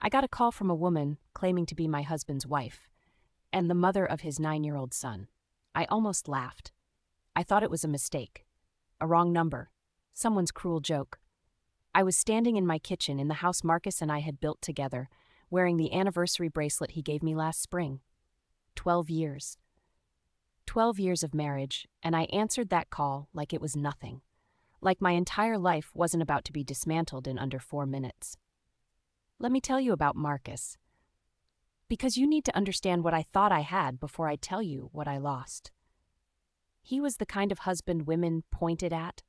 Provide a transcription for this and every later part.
I got a call from a woman claiming to be my husband's wife and the mother of his 9-year-old son. I almost laughed. I thought it was a mistake, a wrong number, someone's cruel joke. I was standing in my kitchen in the house Marcus and I had built together, wearing the anniversary bracelet he gave me last spring. 12 years. 12 years of marriage, and I answered that call like it was nothing. Like my entire life wasn't about to be dismantled in under 4 minutes. Let me tell you about Marcus. Because you need to understand what I thought I had before I tell you what I lost. He was the kind of husband women pointed at.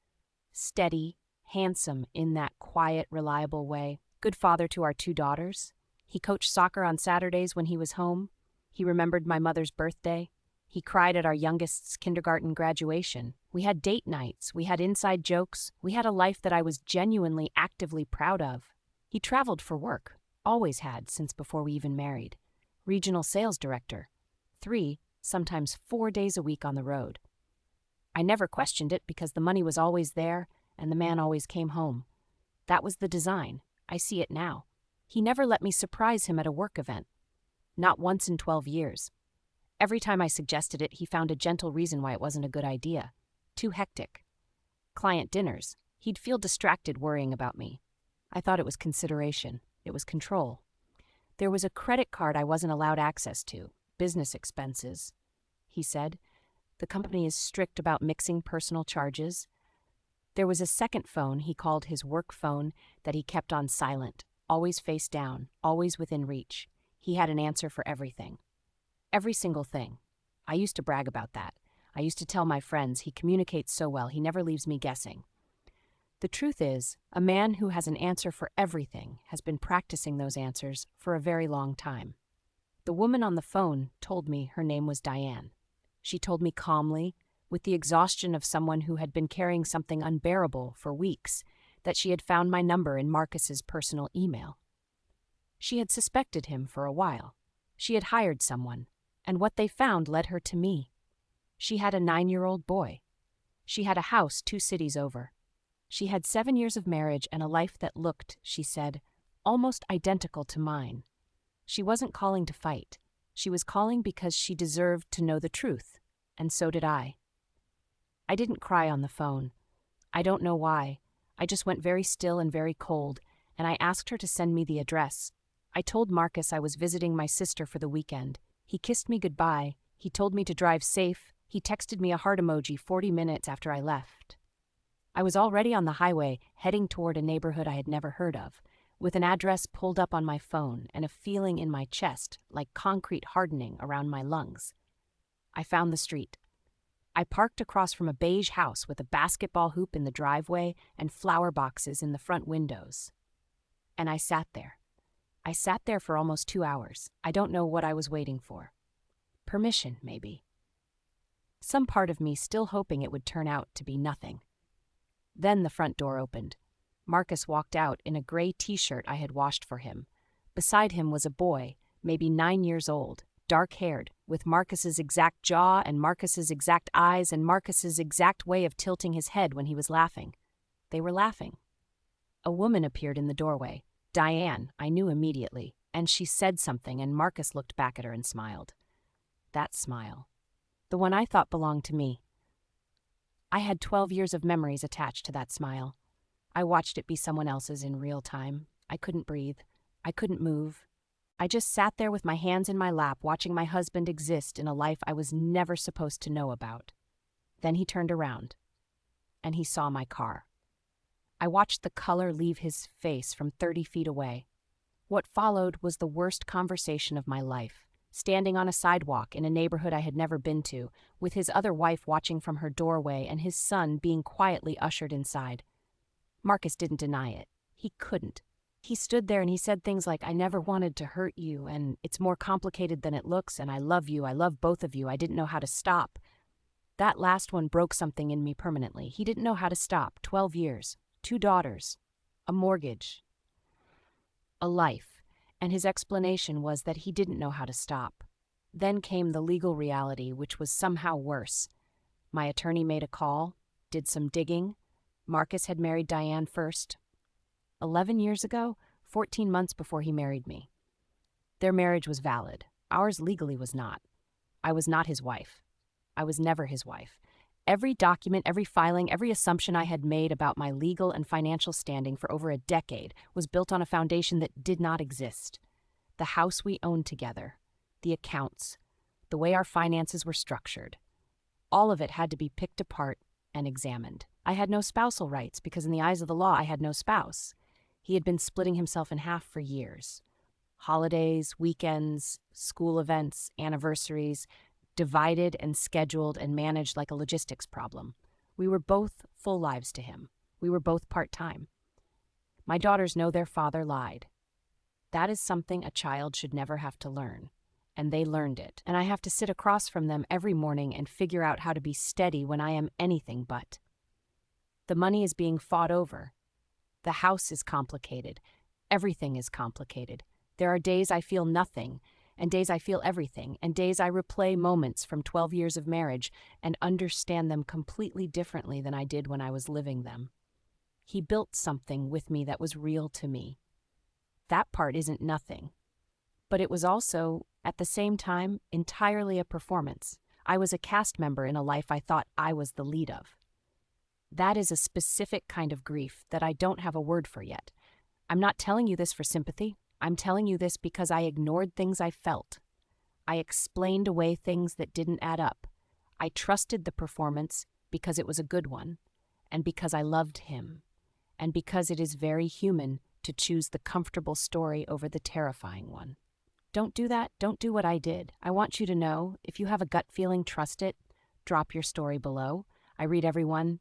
Steady, handsome in that quiet, reliable way. Good father to our 2 daughters. He coached soccer on Saturdays when he was home. He remembered my mother's birthday. He cried at our youngest's kindergarten graduation. We had date nights. We had inside jokes. We had a life that I was genuinely, actively proud of. He traveled for work. Always had, since before we even married. Regional sales director. 3, sometimes 4 days a week on the road. I never questioned it because the money was always there and the man always came home. That was the design. I see it now. He never let me surprise him at a work event. Not once in 12 years. Every time I suggested it, he found a gentle reason why it wasn't a good idea. Too hectic. Client dinners. He'd feel distracted worrying about me. I thought it was consideration. It was control. There was a credit card I wasn't allowed access to. Business expenses. He said, the company is strict about mixing personal charges. There was a second phone he called his work phone that he kept on silent, always face down, always within reach. He had an answer for everything. Every single thing. I used to brag about that. I used to tell my friends, he communicates so well, he never leaves me guessing. The truth is, a man who has an answer for everything has been practicing those answers for a very long time. The woman on the phone told me her name was Diane. She told me calmly, with the exhaustion of someone who had been carrying something unbearable for weeks, that she had found my number in Marcus's personal email. She had suspected him for a while. She had hired someone, and what they found led her to me. She had a 9-year-old boy. She had a house 2 cities over. She had 7 years of marriage and a life that looked, she said, almost identical to mine. She wasn't calling to fight. She was calling because she deserved to know the truth, and so did I. I didn't cry on the phone. I don't know why. I just went very still and very cold, and I asked her to send me the address. I told Marcus I was visiting my sister for the weekend. He kissed me goodbye. He told me to drive safe. He texted me a heart emoji 40 minutes after I left. I was already on the highway, heading toward a neighborhood I had never heard of, with an address pulled up on my phone and a feeling in my chest like concrete hardening around my lungs. I found the street. I parked across from a beige house with a basketball hoop in the driveway and flower boxes in the front windows. And I sat there. I sat there for almost 2 hours. I don't know what I was waiting for. Permission, maybe. Some part of me still hoping it would turn out to be nothing. Then the front door opened. Marcus walked out in a gray t-shirt I had washed for him. Beside him was a boy, maybe 9 years old, dark-haired, with Marcus's exact jaw and Marcus's exact eyes and Marcus's exact way of tilting his head when he was laughing. They were laughing. A woman appeared in the doorway. Diane, I knew immediately, and she said something and Marcus looked back at her and smiled. That smile. The one I thought belonged to me. I had 12 years of memories attached to that smile. I watched it be someone else's in real time. I couldn't breathe. I couldn't move. I just sat there with my hands in my lap watching my husband exist in a life I was never supposed to know about. Then he turned around, and he saw my car. I watched the color leave his face from 30 feet away. What followed was the worst conversation of my life, standing on a sidewalk in a neighborhood I had never been to, with his other wife watching from her doorway and his son being quietly ushered inside. Marcus didn't deny it. He couldn't. He stood there and he said things like, I never wanted to hurt you, and it's more complicated than it looks, and I love you, I love both of you, I didn't know how to stop. That last one broke something in me permanently. He didn't know how to stop. 12 years, 2 daughters, a mortgage, a life, and his explanation was that he didn't know how to stop. Then came the legal reality, which was somehow worse. My attorney made a call, did some digging. Marcus had married Diane first. 11 years ago, 14 months before he married me. Their marriage was valid. Ours legally was not. I was not his wife. I was never his wife. Every document, every filing, every assumption I had made about my legal and financial standing for over a decade was built on a foundation that did not exist. The house we owned together, the accounts, the way our finances were structured. All of it had to be picked apart and examined. I had no spousal rights because in the eyes of the law I had no spouse. He had been splitting himself in half for years. Holidays, weekends, school events, anniversaries, divided and scheduled and managed like a logistics problem. We were both full lives to him. We were both part-time. My daughters know their father lied. That is something a child should never have to learn. And they learned it. And I have to sit across from them every morning and figure out how to be steady when I am anything but. The money is being fought over. The house is complicated. Everything is complicated. There are days I feel nothing, and days I feel everything, and days I replay moments from 12 years of marriage and understand them completely differently than I did when I was living them. He built something with me that was real to me. That part isn't nothing. But it was also, at the same time, entirely a performance. I was a cast member in a life I thought I was the lead of. That is a specific kind of grief that I don't have a word for yet. I'm not telling you this for sympathy. I'm telling you this because I ignored things I felt. I explained away things that didn't add up. I trusted the performance because it was a good one, and because I loved him, and because it is very human to choose the comfortable story over the terrifying one. Don't do that. Don't do what I did. I want you to know, if you have a gut feeling, trust it. Drop your story below. I read everyone.